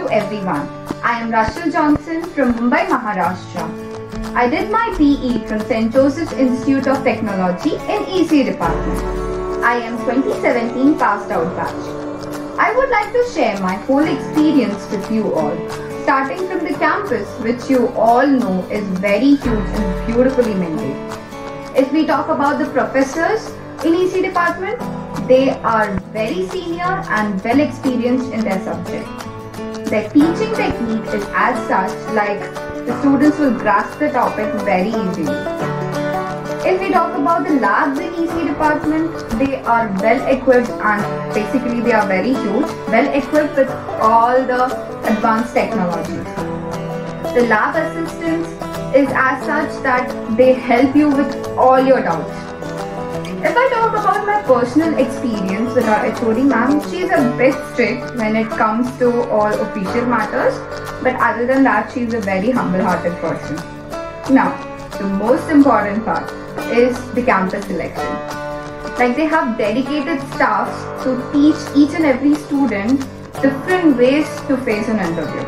to everyone. I am Rachel Johnson from Mumbai, Maharashtra. I did my BE from St. Joseph's Institute of Technology in EC department. I am 2017 passed out batch. I would like to share my whole experience with you all, starting from the campus, which you all know is very huge and beautifully maintained. If we talk about the professors in EC department, they are very senior and well experienced in their subject. Their teaching technique is as such like the students will grasp the topic very easily. If we talk about the labs in EC department, they are well equipped and basically they are very huge, well equipped with all the advanced technologies. The lab assistants is as such that they help you with all your doubts. If I talk about my personal experience with our HOD ma'am, she is a bit strict when it comes to all official matters, but other than that, she is a very humble-hearted person. Now, the most important part is the campus selection. Like, they have dedicated staffs to teach each and every student different ways to face an interview.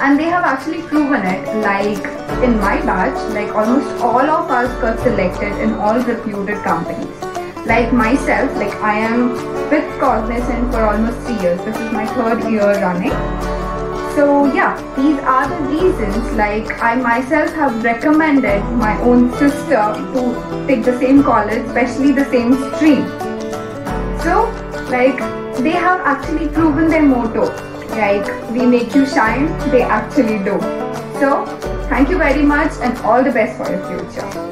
And they have actually proven it. Like in my batch, like almost all of us got selected in all reputed companies. Like myself, like I am with Cognizant for almost 3 years. This is my 3rd year running. So yeah, these are the reasons. Like I myself have recommended my own sister to take the same college, especially the same stream. So like they have actually proven their motto. Like, we make you shine, they actually do. So, thank you very much and all the best for your future.